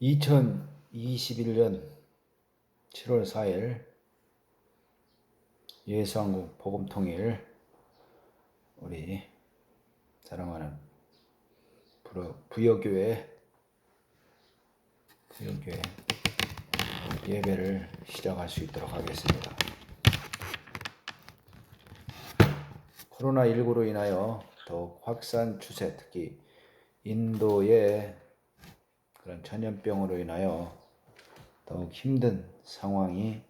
2021년 7월 4일 예수한국 복음통일 우리 사랑하는 부여교회 예배를 시작할 수 있도록 하겠습니다. 코로나19로 인하여 더욱 확산 추세, 특히 인도의 그런 전염병으로 인하여 더욱 힘든 상황이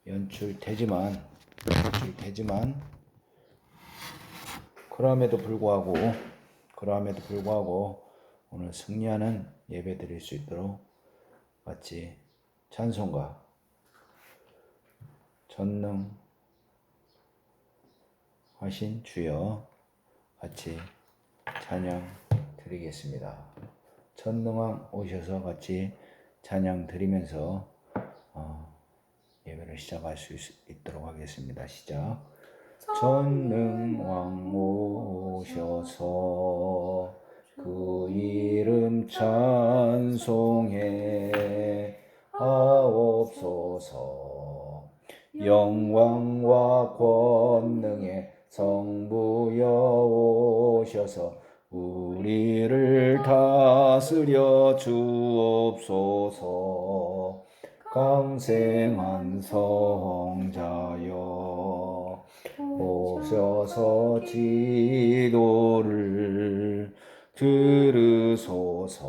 연출되지만 그럼에도 불구하고 오늘 승리하는 예배 드릴 수 있도록 같이 찬송가 전능하신 주여 같이 찬양 드리겠습니다. 전능왕 오셔서 같이 찬양 드리면서 예배를 시작할 수 있도록 하겠습니다. 시작. 전능왕 오셔서 그 이름 찬송해 하옵소서. 영광과 권능의 성부여 오셔서 우리를 다스려 주옵소서. 강생한 성자여 오셔서 기도를 들으소서.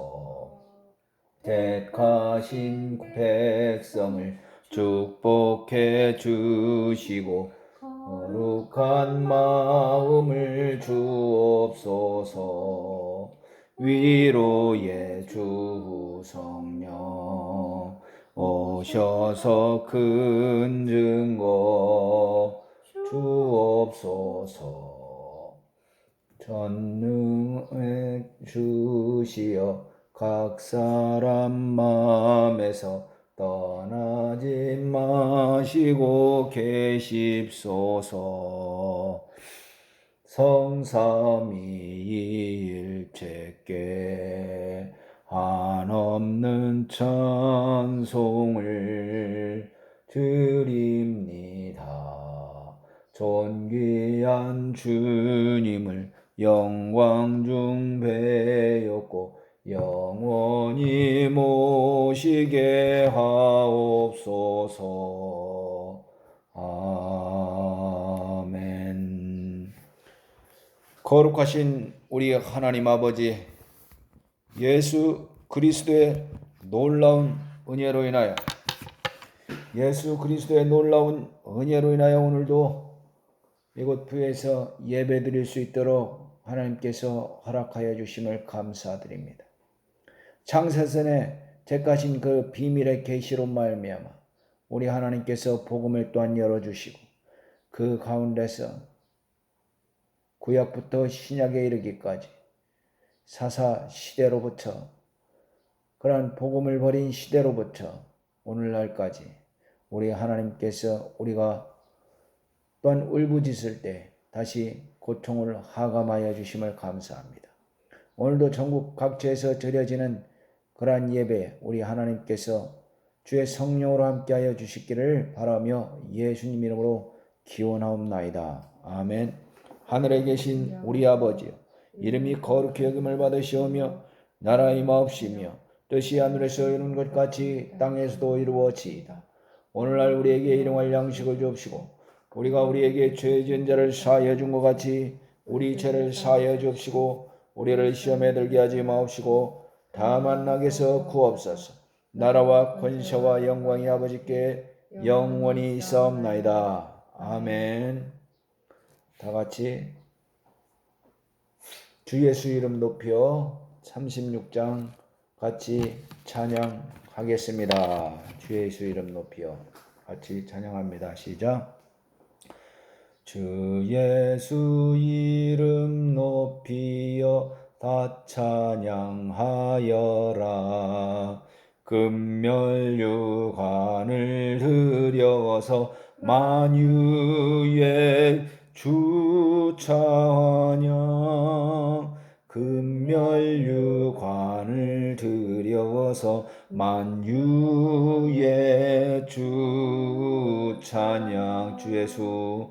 택하신 백성을 축복해 주시고 거룩한 마음을 주옵소서. 위로의 주 성령 오셔서 큰 증거 주옵소서. 전능의 주시여 각 사람 마음에서 떠나지 마시고 계십소서. 성삼위일체께 한없는 찬송을 드립니다. 존귀한 주님을 영광 중 배웠고 영원히 모시게 하옵소서. 아멘. 거룩하신 우리 하나님 아버지, 예수 그리스도의 놀라운 은혜로 인하여 오늘도 이곳 부에서 예배 드릴 수 있도록 하나님께서 허락하여 주심을 감사드립니다. 창세전에 택하신 그 비밀의 계시로 말미암아 우리 하나님께서 복음을 또한 열어주시고 그 가운데서 구약부터 신약에 이르기까지 사사 시대로부터 그러한 복음을 버린 시대로부터 오늘날까지 우리 하나님께서 우리가 또한 울부짖을 때 다시 고통을 하감하여 주심을 감사합니다. 오늘도 전국 각처에서 드려지는 그러한 예배에 우리 하나님께서 주의 성령으로 함께하여 주시기를 바라며 예수님 이름으로 기원하옵나이다. 아멘. 하늘에 계신 우리 아버지여, 이름이 거룩히 여김을 받으시오며 나라 임하옵시며 뜻이 하늘에서 이룬 것 같이 땅에서도 이루어지이다. 오늘날 우리에게 일용할 양식을 주옵시고 우리가 우리에게 죄 지은 자를 사하여 준 것 같이 우리 죄를 사하여 주옵시고 우리를 시험에 들게 하지 마옵시고 다만 악에서 구하옵소서. 나라와 권세와 영광이 아버지께 영원히 있사옵나이다. 아멘. 다 같이 주 예수 이름 높여 36장 같이 찬양하겠습니다. 주 예수 이름 높여 같이 찬양합니다. 시작. 주 예수 이름 높이여 다 찬양하여라. 금멸유관을 들여서 만유의 주 찬양. 금멸유관을 들여 되어서 만유의 주 찬양. 주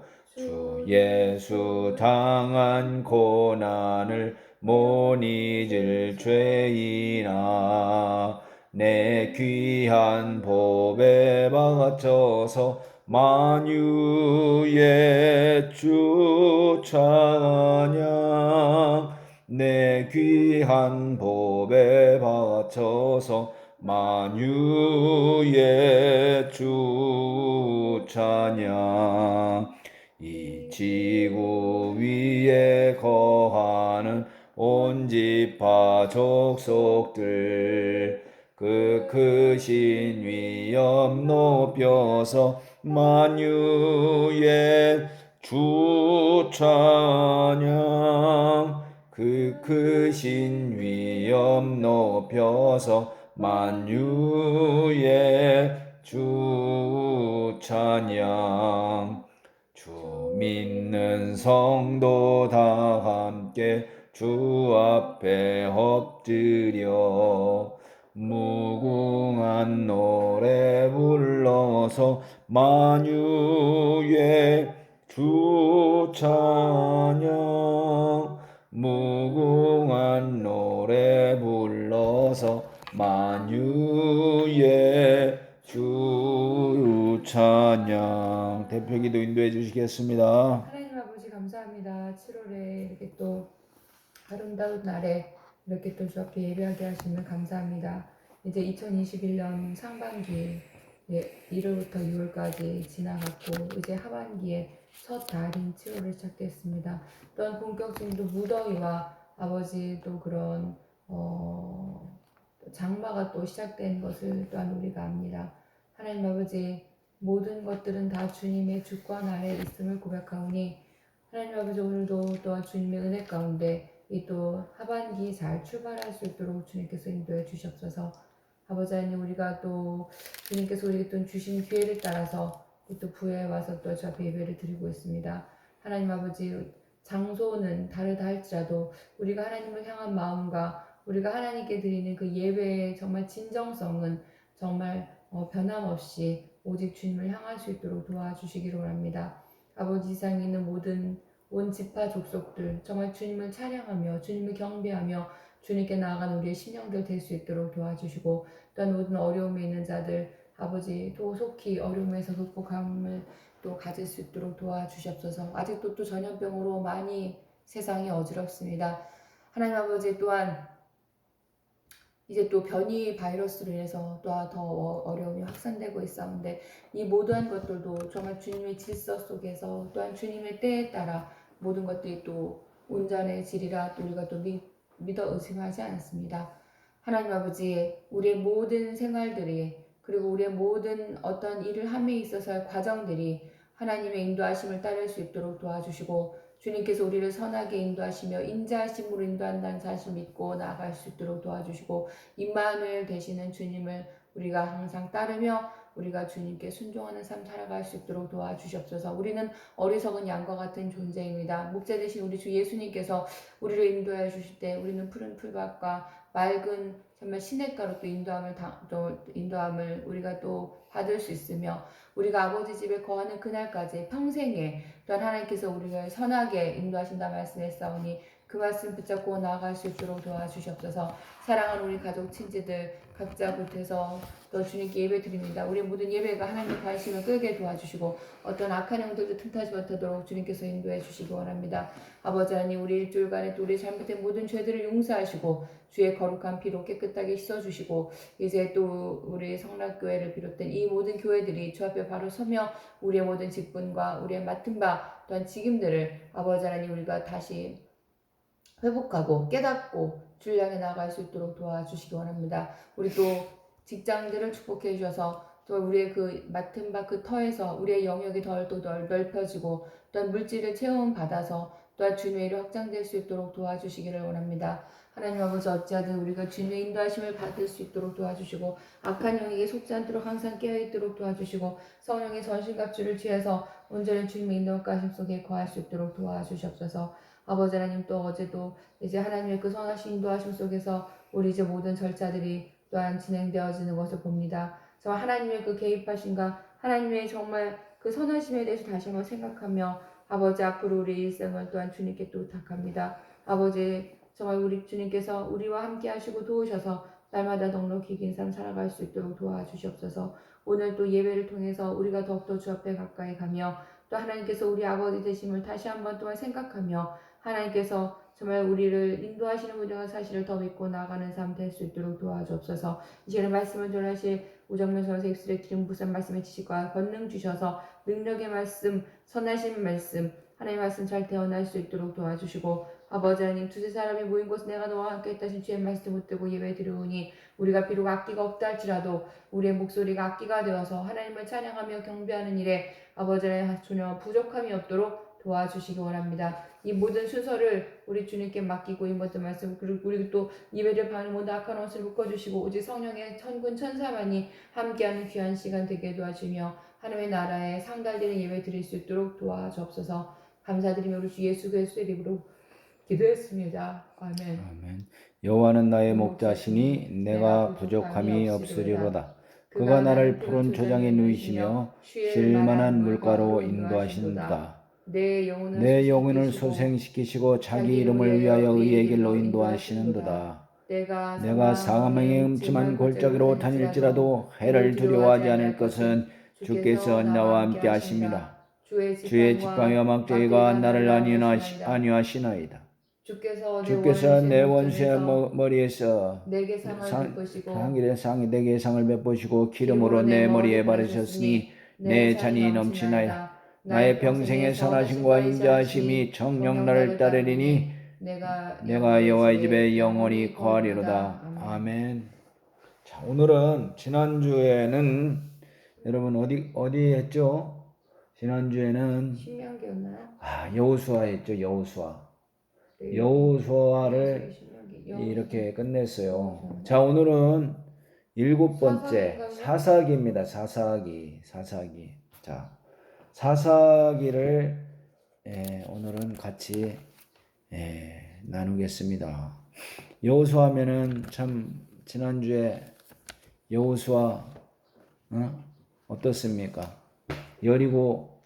예수 당한 고난을 못 잊을 죄인아 내 귀한 법에 바쳐서 만유의 주 찬양. 내 귀한 법에 바쳐서 만유의 주 찬양. 이 지구 위에 거하는 온 지파 족속들 그 크신 위엄 높여서 만유의 주 찬양. 그 크신 위엄 높여서 만유의 주 찬양. 주 믿는 성도 다 함께 주 앞에 엎드려 무궁한 노래 불러서 만유의 주 찬양. 무궁한 노래 불러서 만유의 주 찬양. 대표기도 인도해 주시겠습니다. 하나님 아버지 감사합니다. 7월에 이렇게 또 아름다운 날에 이렇게 또 주 앞에 예배하게 하시면 감사합니다. 이제 2021년 상반기 1월부터 6월까지 지나갔고 이제 하반기에 첫 달인 7월을 시작됐습니다. 또한 본격적인 또 무더위와 아버지 또 그런 장마가 또 시작된 것을 또한 우리가 압니다. 하나님 아버지 모든 것들은 다 주님의 주권 아래 있음을 고백하오니 하나님 아버지 오늘도 또한 주님의 은혜 가운데 이 또 하반기 잘 출발할 수 있도록 주님께서 인도해 주시옵소서. 아버지 하나님 우리가 또 주님께서 우리에게 또 주신 기회를 따라서 또 부에 와서 또 저 앞에 예배를 드리고 있습니다. 하나님 아버지 장소는 다르다 할지라도 우리가 하나님을 향한 마음과 우리가 하나님께 드리는 그 예배의 정말 진정성은 정말 변함없이 오직 주님을 향할 수 있도록 도와주시기를 원합니다. 아버지 세상에 있는 모든 온 지파 족속들 정말 주님을 찬양하며 주님을 경배하며 주님께 나아가는 우리의 심령들 될 수 있도록 도와주시고 또한 모든 어려움에 있는 자들 아버지 또 속히 어려움에서 극복함을 또 가질 수 있도록 도와주시옵소서. 아직도 또 전염병으로 많이 세상이 어지럽습니다. 하나님 아버지 또한 이제 또 변이 바이러스로 인해서 또 더 어려움이 확산되고 있었는데 이 모든 것들도 정말 주님의 질서 속에서 또한 주님의 때에 따라 모든 것들이 또 온전해지리라 또 우리가 또 믿어 의심하지 않습니다. 하나님 아버지 우리의 모든 생활들이 그리고 우리의 모든 어떤 일을 함에 있어서의 과정들이 하나님의 인도하심을 따를 수 있도록 도와주시고 주님께서 우리를 선하게 인도하시며 인자하심으로 인도한다는 사실 믿고 나아갈 수 있도록 도와주시고 임마누엘 되시는 주님을 우리가 항상 따르며 우리가 주님께 순종하는 삶 살아갈 수 있도록 도와주시옵소서. 우리는 어리석은 양과 같은 존재입니다. 목자 되신 우리 주 예수님께서 우리를 인도해 주실 때 우리는 푸른 풀밭과 맑은 정말 시냇가로 또 인도함을 우리가 또 받을 수 있으며 우리가 아버지 집에 거하는 그날까지 평생에 또한 하나님께서 우리를 선하게 인도하신다 말씀했사오니 그 말씀 붙잡고 나아갈 수 있도록 도와주시옵소서. 사랑하는 우리 가족 친지들 각자 곳에서 또 주님께 예배 드립니다. 우리 모든 예배가 하나님의 관심을 끌게 도와주시고 어떤 악한 영들도 틈타지 못하도록 주님께서 인도해 주시기 원합니다. 아버지 하나님 우리 일주일간에 또 우리 잘못된 모든 죄들을 용서하시고 주의 거룩한 피로 깨끗하게 씻어주시고 이제 또 우리 성락교회를 비롯된 이 모든 교회들이 주 앞에 바로 서며 우리의 모든 직분과 우리의 맡은 바 또한 직임들을 아버지 하나님 우리가 다시 회복하고 깨닫고 주를 향해 나아갈 수 있도록 도와주시기 원합니다. 우리 또 직장들을 축복해 주셔서 또 우리의 그 맡은 바 그 터에서 우리의 영역이 더 넓혀지고 또한 물질을 체험받아서 또한 주님의 일이 확장될 수 있도록 도와주시기를 원합니다. 하나님 아버지 어찌하든 우리가 주님의 인도하심을 받을 수 있도록 도와주시고 악한 영에게 속지 않도록 항상 깨어있도록 도와주시고 성령의 전신갑주를 취해서 온전히 주님의 인도하심 속에 거할 수 있도록 도와주시옵소서. 아버지 하나님 또 어제도 이제 하나님의 그 선하신 인도하심 속에서 우리 이제 모든 절차들이 또한 진행되어지는 것을 봅니다. 정말 하나님의 그 개입하심과 하나님의 정말 그 선하심에 대해서 다시 한번 생각하며 아버지 앞으로 우리 일생을 또한 주님께 또 부탁합니다. 아버지 정말 우리 주님께서 우리와 함께 하시고 도우셔서 날마다 넉넉히 긴 삶 살아갈 수 있도록 도와주시옵소서. 오늘 또 예배를 통해서 우리가 더욱더 주 앞에 가까이 가며 또 하나님께서 우리 아버지 되심을 다시 한번 또한 생각하며 하나님께서 정말 우리를 인도하시는 분들과 사실을 더 믿고 나아가는 삶 될 수 있도록 도와주옵소서. 이 시간에 말씀을 전하실 우정면 선생 입술에 기름 부산 말씀의 지식과 권능 주셔서 능력의 말씀, 선하신 말씀, 하나님의 말씀 잘 태어날 수 있도록 도와주시고 아버지 하나님 두세 사람이 모인 곳에 내가 너와 함께 있다신 주의 말씀 붙들고 예배 드려오니 우리가 비록 악기가 없다 할지라도 우리의 목소리가 악기가 되어서 하나님을 찬양하며 경배하는 일에 아버지 하나님 전혀 부족함이 없도록 도와주시기 원합니다. 이 모든 순서를 우리 주님께 맡기고 이 모든 말씀 그리고 우리 또 예배를 받는 모든 악한 옷을 묶어주시고 오직 성령의 천군 천사만이 함께하는 귀한 시간 되게 도와주며 하나님의 나라에 상달되는 예배 드릴 수 있도록 도와주옵소서. 감사드리며 우리 주 예수 그리스도의 이름으로 기도했습니다. 아멘. 아멘. 여호와는 나의 목자시니 내가 부족함이 없으리로다. 그가 나를 푸른 초장에 누이시며 쉴 만한 물가로 인도하신다. 내 내 영혼을 소생시키시고 자기 이름을 위하여 의의 길로 인도하시는도다. 내가 사망의 음침한 골짜기로 다닐지라도 해를 두려워하지 않을 것은 주께서 나와 함께 하심이라. 주의 지팡이와 막대기가 나를 안위하시나이다. 주께서 내 원수의 머리에서 내게 상을 베푸시고 내게 상을 베푸시고 기름으로 내 머리에 바르셨으니 내 잔이 넘치나이다. 나의 평생의 선하심과 인자하심이 정녕 나를 따르리니 내가 여호와의 집에 영원히 거하리로다. 아멘. 자, 오늘은 지난주에는 여러분 어디 했죠? 지난주에는 신명기였나요? 여호수아 했죠. 여호수아를 이렇게 끝냈어요. 자, 오늘은 7번째 사사기입니다. 사사기. 자, 사사기를 오늘은 같이 나누겠습니다. 여호수아 하면은 참 지난주에 여호수아 어떻습니까? 여리고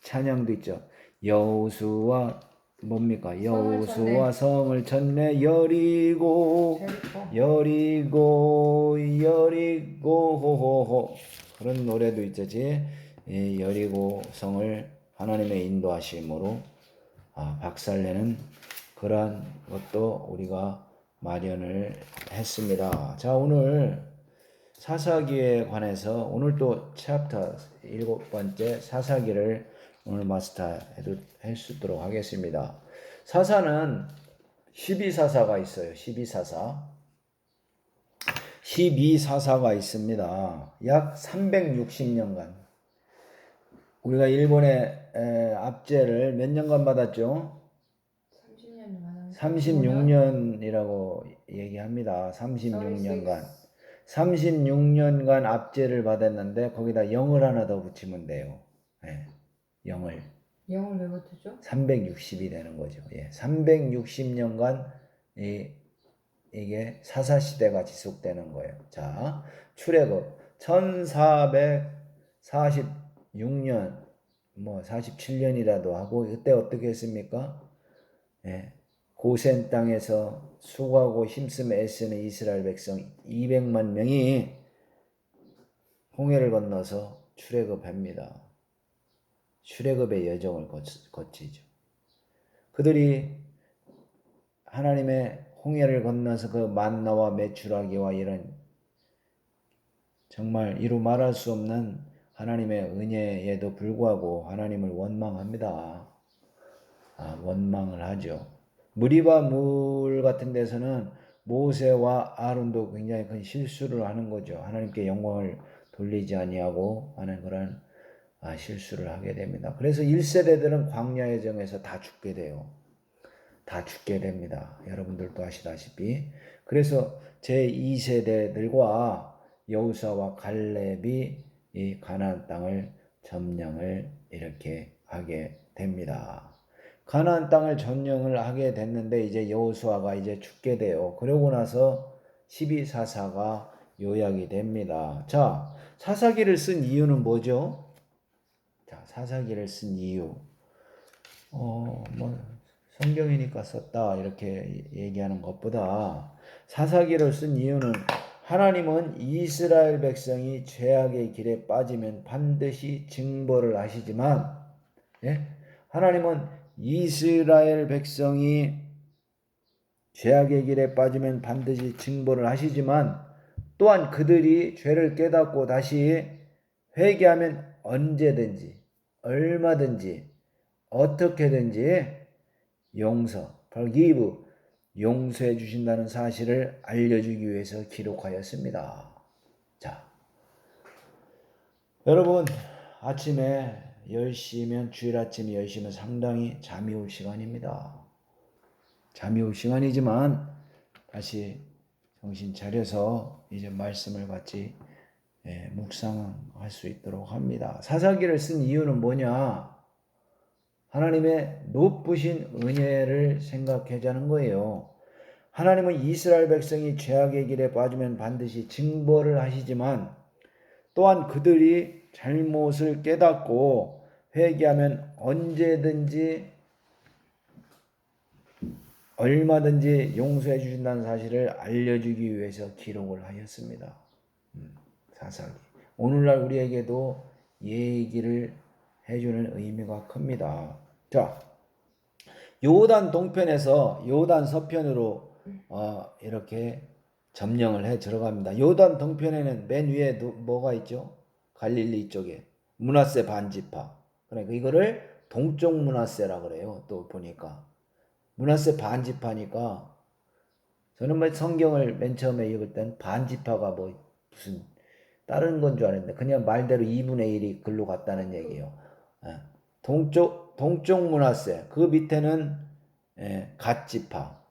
찬양도 있죠. 여호수아 뭡니까? 여호수아 성을 쳤네. 여리고 호호호 그런 노래도 있지. 여리고 성을 하나님의 인도하심으로 박살내는 그러한 것도 우리가 마련을 했습니다. 자, 오늘 사사기에 관해서 오늘 또 챕터 7번째 사사기를 오늘 할 수 있도록 하겠습니다. 사사는 12사사가 있어요. 12사사가 있습니다. 약 360년간. 우리가 일본의 압제를 몇 년간 받았죠? 36년이라고 얘기합니다. 36년간 압제를 받았는데 거기다 0을 하나 더 붙이면 돼요. 0을 왜 붙였죠? 360이 되는 거죠. 360년간 이게 사사시대가 지속되는 거예요. 자, 출애굽 1446년 47년이라도 하고 이때 어떻게 했습니까? 고센 땅에서 수고하고 힘쓰며 애쓰는 이스라엘 백성 200만 명이 홍해를 건너서 출애굽합니다. 출애굽의 여정을 거치죠. 그들이 하나님의 홍해를 건너서 그 만나와 메추라기와 이런 정말 이루 말할 수 없는 하나님의 은혜에도 불구하고 하나님을 원망합니다. 원망을 하죠. 무리바 물 같은 데서는 모세와 아론도 굉장히 큰 실수를 하는 거죠. 하나님께 영광을 돌리지 아니하고 하는 그런 실수를 하게 됩니다. 그래서 1세대들은 광야의 정에서 다 죽게 돼요. 다 죽게 됩니다. 여러분들도 아시다시피. 그래서 제2세대들과 여호수아와 갈렙이 이 가나안 땅을 점령을 이렇게 하게 됩니다. 가나안 땅을 점령을 하게 됐는데 이제 여호수아가 이제 죽게 돼요. 그러고 나서 12사사가 요약이 됩니다. 자, 사사기를 쓴 이유는 뭐죠? 자, 사사기를 쓴 이유. 뭐 성경이니까 썼다 이렇게 얘기하는 것보다 사사기를 쓴 이유는 하나님은 이스라엘 백성이 죄악의 길에 빠지면 반드시 징벌을 하시지만, 예? 하나님은 이스라엘 백성이 죄악의 길에 빠지면 반드시 징벌을 하시지만 또한 그들이 죄를 깨닫고 다시 회개하면 언제든지 얼마든지 어떻게든지 forgive, 용서해 주신다는 사실을 알려주기 위해서 기록하였습니다. 자, 여러분 아침에 10시면 주일 아침 10시면 상당히 잠이 올 시간입니다. 잠이 올 시간이지만 다시 정신 차려서 이제 말씀을 같이 묵상할 수 있도록 합니다. 사사기를 쓴 이유는 뭐냐? 하나님의 높으신 은혜를 생각하자는 거예요. 하나님은 이스라엘 백성이 죄악의 길에 빠지면 반드시 징벌을 하시지만 또한 그들이 잘못을 깨닫고 회개하면 언제든지 얼마든지 용서해 주신다는 사실을 알려주기 위해서 기록을 하였습니다. 사사기. 오늘날 우리에게도 얘기를 해주는 의미가 큽니다. 자, 요단 동편에서 요단 서편으로 이렇게 점령을 해 들어갑니다. 요단 동편에는 맨 위에 뭐가 있죠? 갈릴리 쪽에 므낫세 반지파. 그러니까 이거를 동쪽 므낫세라 그래요. 또 보니까 므낫세 반지파니까 저는 뭐 성경을 맨 처음에 읽을 땐 반지파가 뭐 무슨 다른 건 줄 알았는데 그냥 말대로 2분의 1이 글로 갔다는 얘기예요. 동쪽 므낫세, 그 밑에는 갓 지파,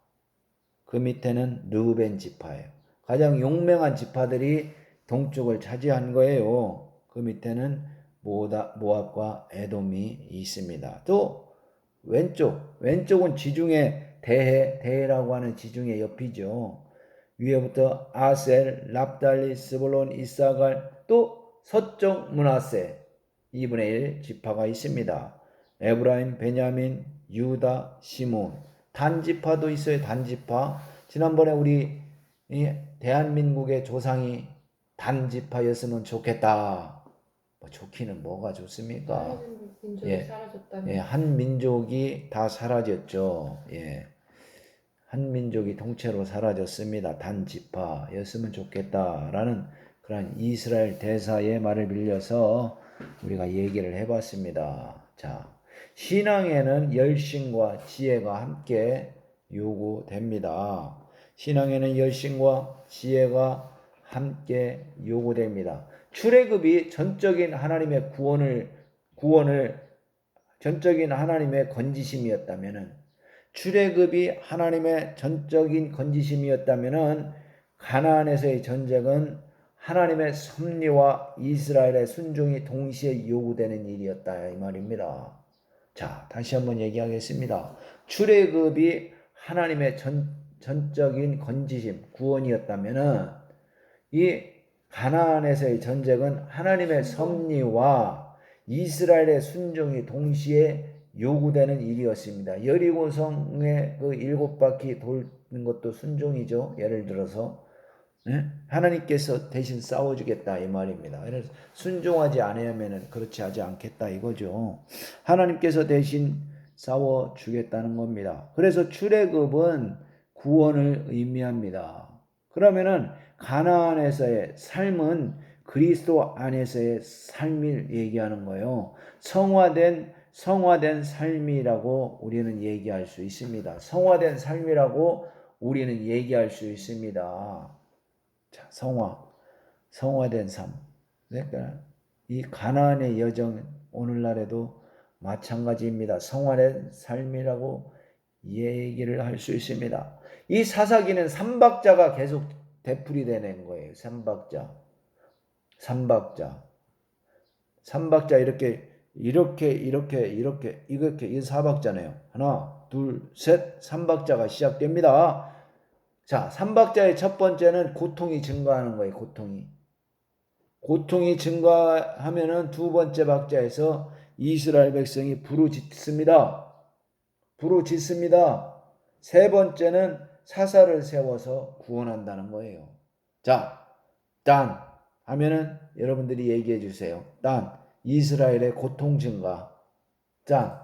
그 밑에는 르우벤 지파예요. 가장 용맹한 지파들이 동쪽을 차지한 거예요. 그 밑에는 모압과 에돔이 있습니다. 또 왼쪽은 지중해 대해라고 하는 지중해 옆이죠. 위에부터 아셀, 납달리, 스불론, 이사갈, 또 서쪽 므낫세 2분의 1 지파가 있습니다. 에브라임, 베냐민, 유다, 시몬, 단지파도 있어요. 단지파. 지난번에 우리 대한민국의 조상이 단지파였으면 좋겠다. 뭐 좋기는 뭐가 좋습니까? 민족이 사라졌다면. 한 민족이 다 사라졌죠. 한 민족이 통째로 사라졌습니다. 단지파였으면 좋겠다라는 그런 이스라엘 대사의 말을 빌려서 우리가 얘기를 해봤습니다. 자, 신앙에는 열심과 지혜가 함께 요구됩니다. 신앙에는 열심과 지혜가 함께 요구됩니다. 출애굽이 전적인 하나님의 전적인 하나님의 건지심이었다면은, 출애굽이 하나님의 전적인 건지심이었다면은 가나안에서의 전쟁은 하나님의 섭리와 이스라엘의 순종이 동시에 요구되는 일이었다 이 말입니다. 자, 다시 한번 얘기하겠습니다. 출애굽이 하나님의 전적인 건지심, 구원이었다면은 이 가나안에서의 전쟁은 하나님의 섭리와 이스라엘의 순종이 동시에 요구되는 일이었습니다. 여리고성의 그 7바퀴 돌는 것도 순종이죠. 예를 들어서 하나님께서 대신 싸워주겠다 이 말입니다. 그래서 순종하지 않으면 그렇지 하지 않겠다 이거죠. 하나님께서 대신 싸워주겠다는 겁니다. 그래서 출애굽은 구원을 의미합니다. 그러면은 가나안에서의 삶은 그리스도 안에서의 삶을 얘기하는 거예요. 성화된 삶이라고 우리는 얘기할 수 있습니다. 성화된 삶이라고 우리는 얘기할 수 있습니다. 자, 성화된 삶. 그러니까 이 가나안의 여정은 오늘날에도 마찬가지입니다. 성화된 삶이라고 얘기를 할 수 있습니다. 이 사사기는 삼박자가 계속 되풀이되는 거예요. 삼박자 이렇게 이 사박자네요. 하나, 둘, 셋, 삼박자가 시작됩니다. 자, 삼박자의 첫 번째는 고통이 증가하는 거예요. 고통이 증가하면은 두 번째 박자에서 이스라엘 백성이 부르짖습니다. 세 번째는 사사를 세워서 구원한다는 거예요. 자, 딴 하면은 여러분들이 얘기해 주세요. 딴 이스라엘의 고통 증가. 짠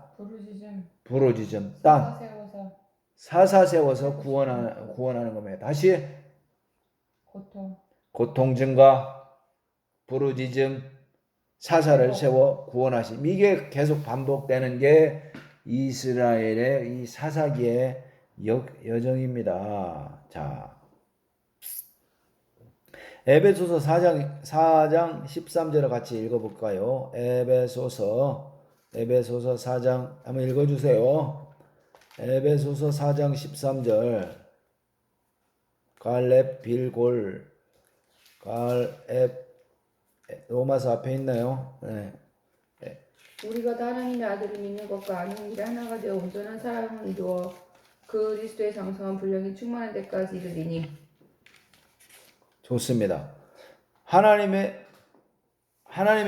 부르짖음. 딴 사사 세워서 구원하는 겁니다. 다시 고통 증가, 부르짖음, 사사를 세워 구원하심. 이게 계속 반복되는 게 이스라엘의 이 사사기의 여정입니다. 자, 에베소서 4장 13절을 같이 읽어볼까요? 에베소서 4장 한번 읽어주세요. 에베소서 4장 13절 갈렙 빌골 갈렙 로마서 앞에 있나요? 네. 우리가 다 하나님의 아들을 믿는 것과 아는 일에 하나가 되어 온전한 사랑을 이루어 그리스도의 장성한 분량이 충만한 데까지 이르리니. 좋습니다. 하나님의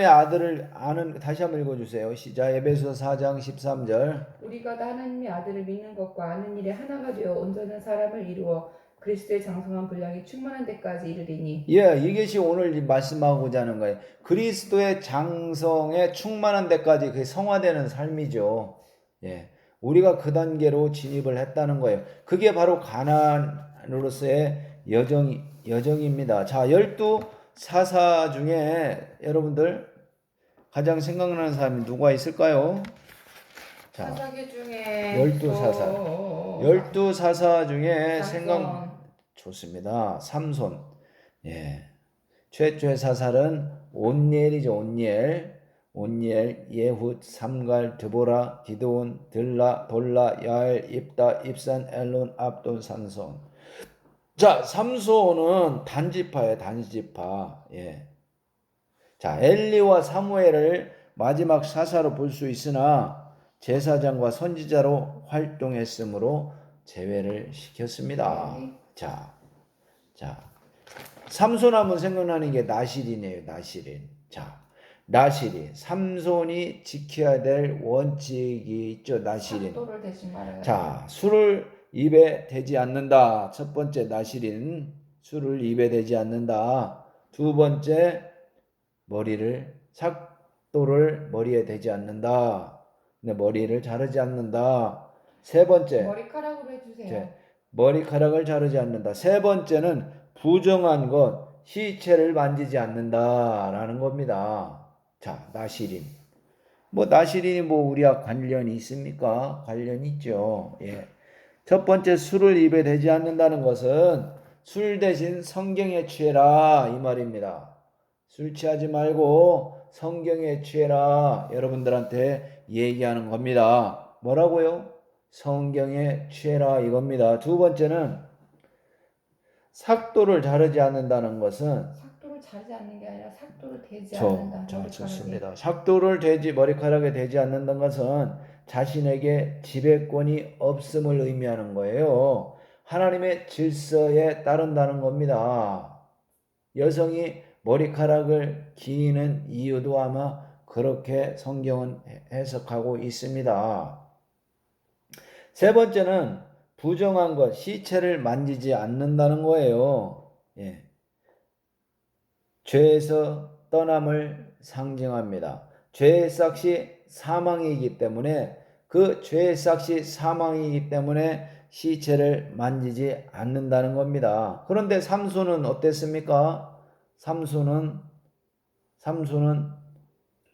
아들을 아는, 다시 한번 읽어주세요. 시작. 에베소서 4장 13절 우리가 다 하나님의 아들을 믿는 것과 아는 일에 하나가 되어 온전한 사람을 이루어 그리스도의 장성한 분량이 충만한 데까지 이르리니. 예, 이것이 오늘 말씀하고자 하는 거예요. 그리스도의 장성에 충만한 데까지 그게 성화되는 삶이죠. 예, 우리가 그 단계로 진입을 했다는 거예요. 그게 바로 가나안으로서의 여정입니다. 자, 12사사 중에 여러분들 가장 생각나는 사람이 누가 있을까요? 자, 사사기 중에 12사사 중에 좋습니다. 삼손. 예. 최초의 사살은 온니엘이죠. 온니엘, 예훗, 삼갈, 드보라, 기드온, 들라, 돌라, 야엘, 입다, 입산, 엘론, 압돈, 삼손. 자, 삼손은 단지파예요. 단지파. 예. 자, 엘리와 사무엘을 마지막 사사로 볼 수 있으나 제사장과 선지자로 활동했으므로 제외를 시켰습니다. 자, 삼손 하면 생각나는 게 나실인이에요. 자, 삼손이 지켜야 될 원칙이 있죠. 나실인. 자, 술을 입에 대지 않는다. 첫 번째 나실인, 술을 입에 대지 않는다. 두 번째, 삭도를 머리에 대지 않는다. 머리를 자르지 않는다. 세 번째, 머리카락으로 해주세요. 머리카락을 자르지 않는다. 세 번째는 부정한 것, 시체를 만지지 않는다라는 겁니다. 자, 나실인. 나실인이 우리와 관련이 있습니까? 관련이 있죠. 예. 첫 번째, 술을 입에 대지 않는다는 것은 술 대신 성경에 취해라 이 말입니다. 술 취하지 말고 성경에 취해라 여러분들한테 얘기하는 겁니다. 뭐라고요? 성경에 취해라 이겁니다. 두 번째는 삭도를 자르지 않는다는 것은 삭도를 자르지 않는 게 아니라 삭도를 대지 않는다. 좋습니다. 삭도를 머리카락에 대지 않는다는 것은 자신에게 지배권이 없음을 의미하는 거예요. 하나님의 질서에 따른다는 겁니다. 여성이 머리카락을 기는 이유도 아마 그렇게 성경은 해석하고 있습니다. 세 번째는 부정한 것, 시체를 만지지 않는다는 거예요. 예. 죄에서 떠남을 상징합니다. 죄의 삭이 사망이기 때문에 그 죄의 삭이 사망이기 때문에 시체를 만지지 않는다는 겁니다. 그런데 삼손은 어땠습니까? 삼손은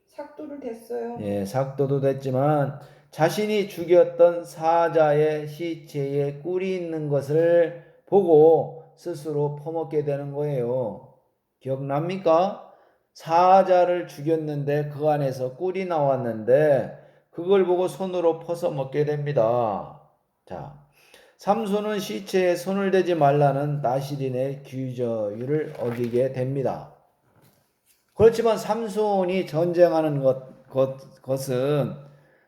삭도를 댔어요. 예, 삭도도 됐지만 자신이 죽였던 사자의 시체에 꿀이 있는 것을 보고 스스로 퍼먹게 되는 거예요. 기억납니까? 사자를 죽였는데 그 안에서 꿀이 나왔는데 그걸 보고 손으로 퍼서 먹게 됩니다. 자, 삼손은 시체에 손을 대지 말라는 나실인의 규정을 어기게 됩니다. 그렇지만 삼손이 전쟁하는 것은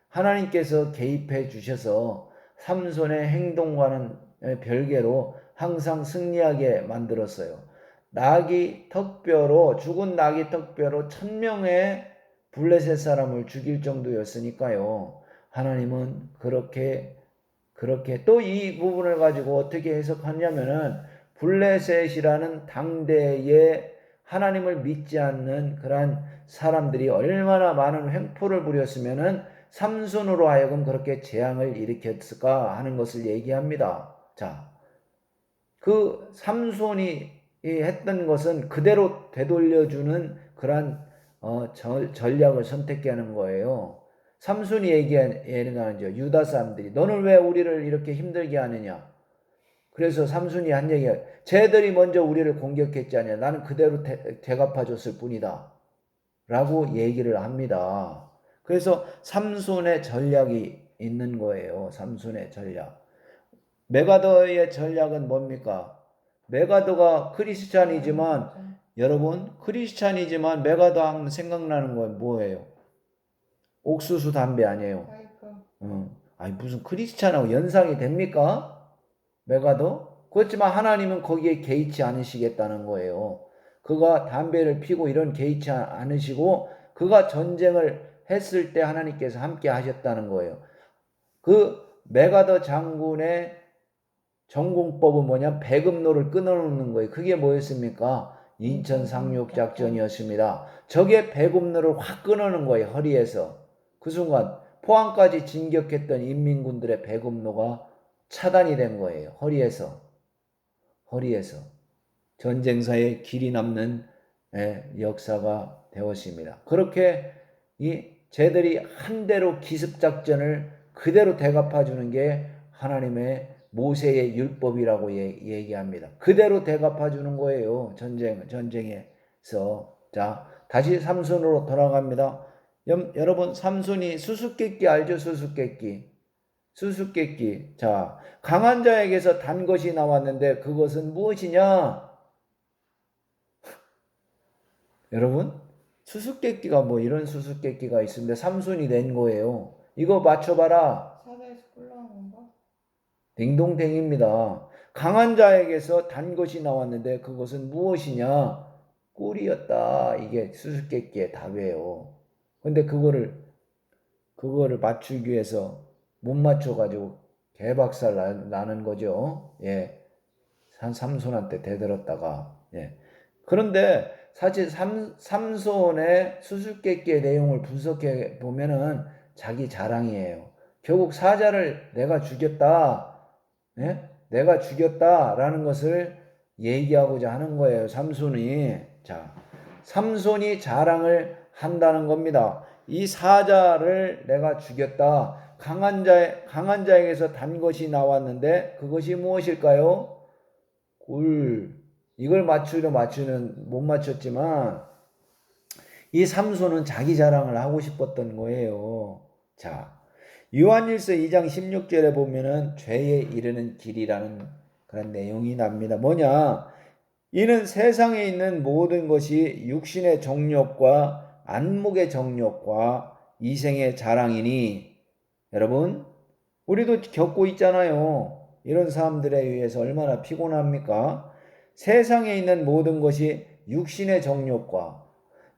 하나님께서 개입해 주셔서 삼손의 행동과는 별개로 항상 승리하게 만들었어요. 죽은 나귀 턱뼈로 1000명의 블레셋 사람을 죽일 정도였으니까요. 하나님은 그렇게 또 이 부분을 가지고 어떻게 해석하냐면은 블레셋이라는 당대에 하나님을 믿지 않는 그러한 사람들이 얼마나 많은 횡포를 부렸으면은 삼손으로 하여금 그렇게 재앙을 일으켰을까 하는 것을 얘기합니다. 자, 그 삼손이 했던 것은 그대로 되돌려주는 그러한 전략을 선택하는 거예요. 삼손이 얘기하는 죠. 유다 사람들이 너는 왜 우리를 이렇게 힘들게 하느냐. 그래서 삼손이 한 얘기가 쟤들이 먼저 우리를 공격했지 않냐. 나는 그대로 대갚아 줬을 뿐이다. 라고 얘기를 합니다. 그래서 삼손의 전략이 있는 거예요. 삼손의 전략. 메가더의 전략은 뭡니까? 메가더가 크리스찬이지만 여러분 크리스찬이지만 메가더 하면 생각나는 건 뭐예요? 옥수수 담배 아니에요. 아니 무슨 크리스찬하고 연상이 됩니까? 메가더? 그렇지만 하나님은 거기에 개의치 않으시겠다는 거예요. 그가 담배를 피고 이런 개의치 않으시고 그가 전쟁을 했을 때 하나님께서 함께 하셨다는 거예요. 그 메가더 장군의 전공법은 뭐냐? 배급로를 끊어놓는 거예요. 그게 뭐였습니까? 인천 상륙 작전이었습니다. 적의 배급로를 확 끊어놓은 거예요. 허리에서. 그 순간 포항까지 진격했던 인민군들의 배급로가 차단이 된 거예요. 허리에서. 전쟁사에 길이 남는 역사가 되었습니다. 그렇게 쟤들이 한 대로 기습작전을 그대로 대갚아주는 게 하나님의 모세의 율법이라고 얘기합니다. 그대로 대갚아주는 거예요. 전쟁에서. 자, 다시 삼손으로 돌아갑니다. 여러분 삼손이 수수께끼 알죠? 수수께끼. 자, 강한 자에게서 단 것이 나왔는데 그것은 무엇이냐? 여러분 수수께끼가 뭐 이런 수수께끼가 있습니다. 삼손이 낸 거예요. 이거 맞춰봐라. 사자에서 꿀 나온 건가? 딩동댕입니다. 강한 자에게서 단 것이 나왔는데 그것은 무엇이냐? 꿀이었다. 이게 수수께끼의 답이에요. 근데 그거를 맞추기 위해서 못 맞춰가지고 개박살 나는 거죠. 예. 삼손한테 대들었다가. 예. 그런데 사실 삼손의 수수께끼의 내용을 분석해 보면은 자기 자랑이에요. 결국 사자를 내가 죽였다. 예? 내가 죽였다라는 것을 얘기하고자 하는 거예요. 삼손이. 자, 삼손이 자랑을 한다는 겁니다. 이 사자를 내가 죽였다. 강한 자에게서 단 것이 나왔는데 그것이 무엇일까요? 꿀. 이걸 못 맞췄지만 이 삼손은 자기 자랑을 하고 싶었던 거예요. 자, 요한일서 2장 16절에 보면은 죄에 이르는 길이라는 그런 내용이 납니다. 뭐냐? 이는 세상에 있는 모든 것이 육신의 정욕과 안목의 정욕과 이생의 자랑이니 여러분 우리도 겪고 있잖아요. 이런 사람들에 의해서 얼마나 피곤합니까? 세상에 있는 모든 것이 육신의 정욕과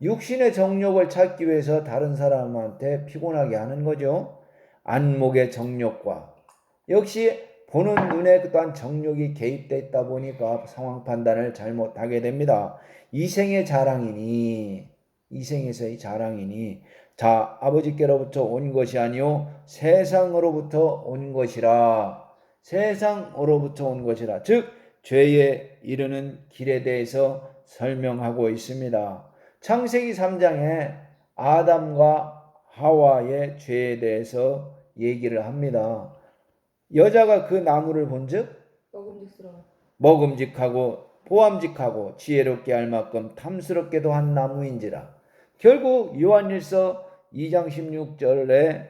육신의 정욕을 찾기 위해서 다른 사람한테 피곤하게 하는 거죠. 안목의 정욕과 역시 보는 눈에 또한 정욕이 개입되어 있다 보니까 상황 판단을 잘못하게 됩니다. 이생의 자랑이니 이생에서의 자랑이니 자 아버지께로부터 온 것이 아니요 세상으로부터 온 것이라 세상으로부터 온 것이라 즉 죄에 이르는 길에 대해서 설명하고 있습니다. 창세기 3장에 아담과 하와의 죄에 대해서 얘기를 합니다. 여자가 그 나무를 본즉 먹음직하고 보암직하고 지혜롭게 할 만큼 탐스럽게도 한 나무인지라. 결국 요한일서 2장 16절에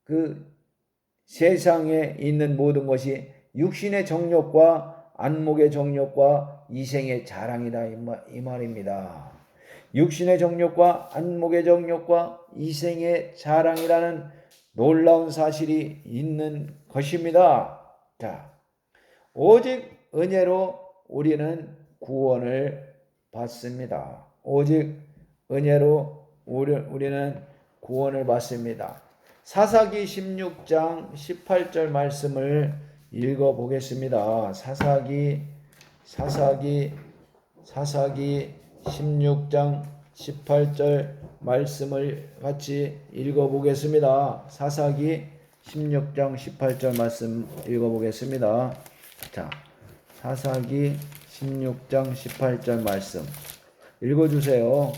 그 세상에 있는 모든 것이 육신의 정욕과 안목의 정욕과 이생의 자랑이다 이 말입니다. 육신의 정욕과 안목의 정욕과 이생의 자랑이라는 놀라운 사실이 있는 것입니다. 자, 오직 은혜로 우리는 구원을 받습니다. 오직 은혜로 우리는 구원을 받습니다. 사사기 16장 18절 말씀을 읽어보겠습니다. 사사기 16장 18절 말씀을 같이 읽어보겠습니다. 사사기 16장 18절 말씀 읽어보겠습니다. 자, 사사기 16장 18절 말씀 읽어주세요.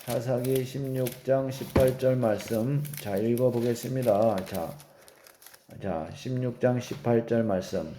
사사기 16장 18절 말씀 자 읽어보겠습니다. 자 16장 18절 말씀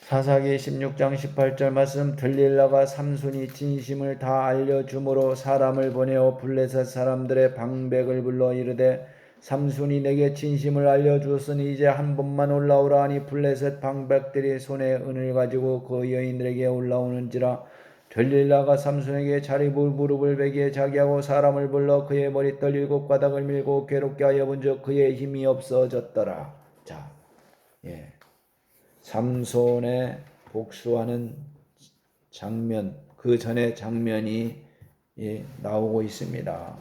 사사기 16장 18절 말씀 들릴라가 삼손이 진심을 다 알려주므로 사람을 보내어 블레셋 사람들의 방백을 불러 이르되 삼손이 내게 진심을 알려주었으니 이제 한 번만 올라오라 하니 블레셋 방백들이 손에 은을 가지고 그 여인들에게 올라오는지라 들릴라가 삼손에게 자리불 무릎을 베기에 자기하고 사람을 불러 그의 머리털 7가닥을 밀고 괴롭게 하여 본즉 그의 힘이 없어졌더라. 자, 예. 삼손의 복수하는 장면, 그 전의 장면이 나오고 있습니다.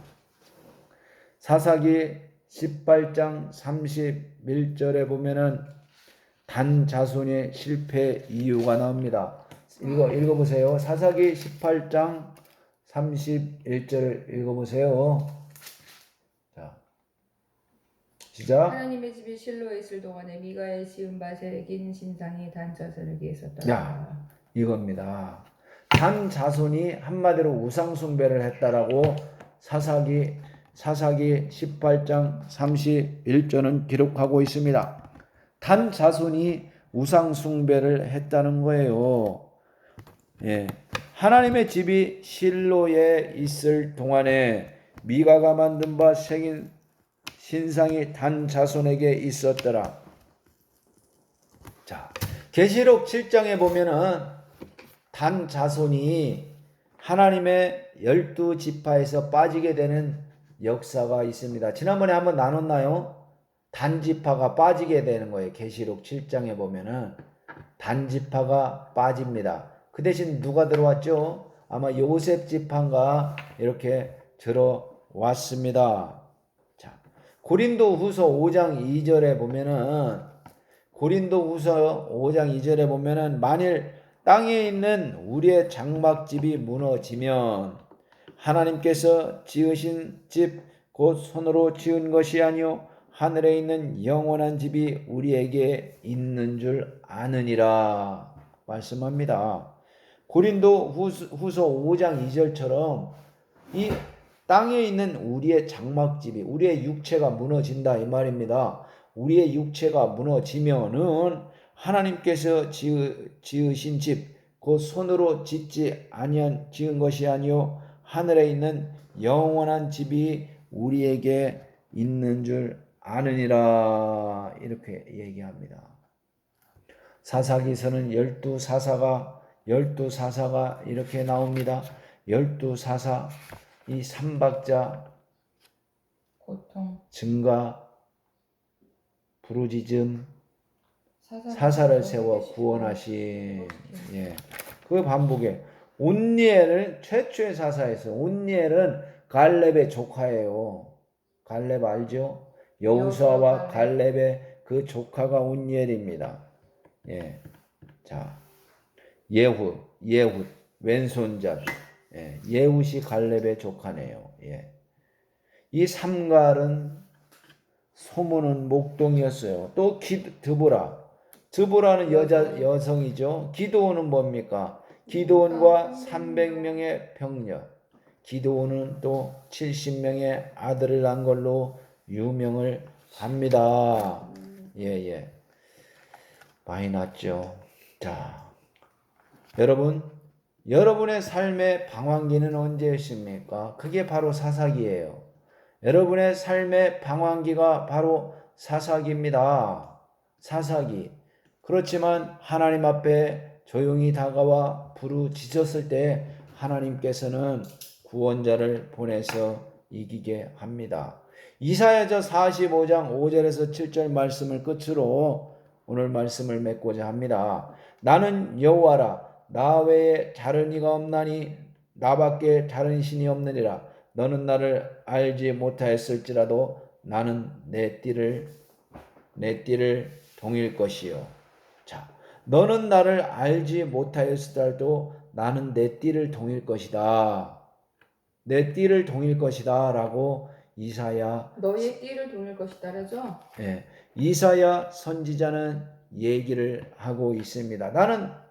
사사기 18장 31절에 보면은 단 자손의 실패 이유가 나옵니다. 읽어보세요. 사사기 18장 31절을 읽어보세요. 자, 시작. 하나님의 집이 실로에 있을 동안에 미가의 지은 밭에 긴 신상이 단 자손에게 있었다. 야, 이겁니다. 단 자손이 한마디로 우상 숭배를 했다라고 사사기 18장 31절은 기록하고 있습니다. 단 자손이 우상 숭배를 했다는 거예요. 예. 하나님의 집이 실로에 있을 동안에 미가가 만든 바 새긴 신상이 단 자손에게 있었더라. 자, 계시록 7장에 보면은 단 자손이 하나님의 12지파에서 빠지게 되는 역사가 있습니다. 지난번에 한번 나눴나요? 단지파가 빠지게 되는 거예요. 계시록 7장에 보면은 단지파가 빠집니다. 그 대신 누가 들어왔죠? 아마 요셉 지파가 이렇게 들어왔습니다. 자, 고린도후서 5장 2절에 보면은 만일 땅에 있는 우리의 장막집이 무너지면 하나님께서 지으신 집 곧 손으로 지은 것이 아니요 하늘에 있는 영원한 집이 우리에게 있는 줄 아느니라 말씀합니다. 고린도후서 5장 2절처럼 이 땅에 있는 우리의 장막집이 우리의 육체가 무너진다 이 말입니다. 우리의 육체가 무너지면은 하나님께서 지으신 집 곧 손으로 지은 것이 아니요 하늘에 있는 영원한 집이 우리에게 있는 줄 아느니라 이렇게 얘기합니다. 사사기서는 12사사가 이렇게 나옵니다. 12사사 이 삼박자 고통, 증가, 부르짖음, 사사를 세워 구원하신 그 반복에 온니엘은 최초의 사사에서 온니엘은 갈렙의 조카예요. 갈렙 알죠? 여호수아와 갈렙의 그 조카가 온니엘입니다. 예. 자, 예훗 왼손잡이. 예훗이 갈렙의 조카네요. 예. 이 삼갈은 소문은 목동이었어요. 또 드보라는 여성이죠. 기드온은 뭡니까? 기드온과 300명의 병력. 기드온은 또 70명의 아들을 낳은 걸로 유명을 합니다. 예. 많이 낳죠. 자, 여러분의 삶의 방황기는 언제였습니까? 그게 바로 사사기예요. 여러분의 삶의 방황기가 바로 사사기입니다. 사사기. 그렇지만 하나님 앞에 조용히 다가와 부르짖었을 때 하나님께서는 구원자를 보내서 이기게 합니다. 이사야서 45장 5절에서 7절 말씀을 끝으로 오늘 말씀을 맺고자 합니다. 나는 여호와라. 나 외에 다른 이가 없나니 나밖에 다른 신이 없느니라. 너는 나를 알지 못하였을지라도 나는 내 띠를 동일 것이요. 자, 너는 나를 알지 못하였을지라도 나는 내 띠를 동일 것이다. 내 띠를 동일 것이다 라고 이사야 너의 띠를 동일 것이다라죠. 이사야 선지자는 얘기를 하고 있습니다.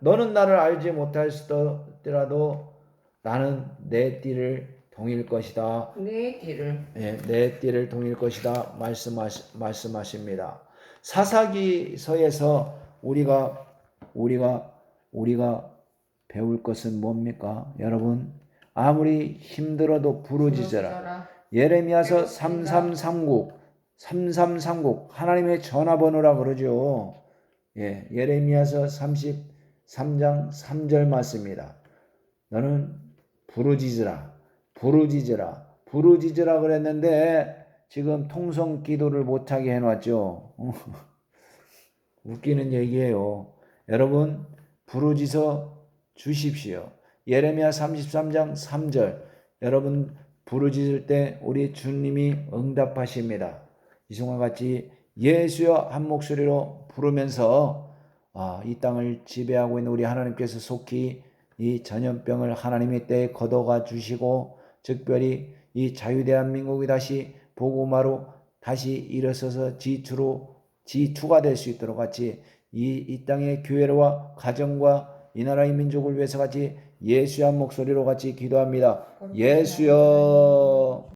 너는 나를 알지 못하였을지라도 나는 내 띠를 동일 것이다. 내 띠를. 내 띠를 동일 것이다 말씀하십니다. 사사기서에서 우리가 배울 것은 뭡니까? 여러분, 아무리 힘들어도 부르짖어라. 예레미야서 3339 하나님의 전화번호라 그러죠. 예레미야서 33장 3절 말씀입니다. 너는 부르짖으라 그랬는데 지금 통성 기도를 못하게 해놨죠. 웃기는 얘기예요. 여러분, 부르짖어 주십시오. 예레미야 33장 3절 여러분 부르짖을 때 우리 주님이 응답하십니다. 이송과 같이 예수여 한 목소리로 부르면서 이 땅을 지배하고 있는 우리 하나님께서 속히 이 전염병을 하나님의 때에 걷어가 주시고 특별히 이 자유대한민국이 다시 복음화로 다시 일어서서 지투가 될 수 있도록 같이 이 땅의 교회와 가정과 이 나라의 민족을 위해서 같이 예수의 한 목소리로 같이 기도합니다. 예수여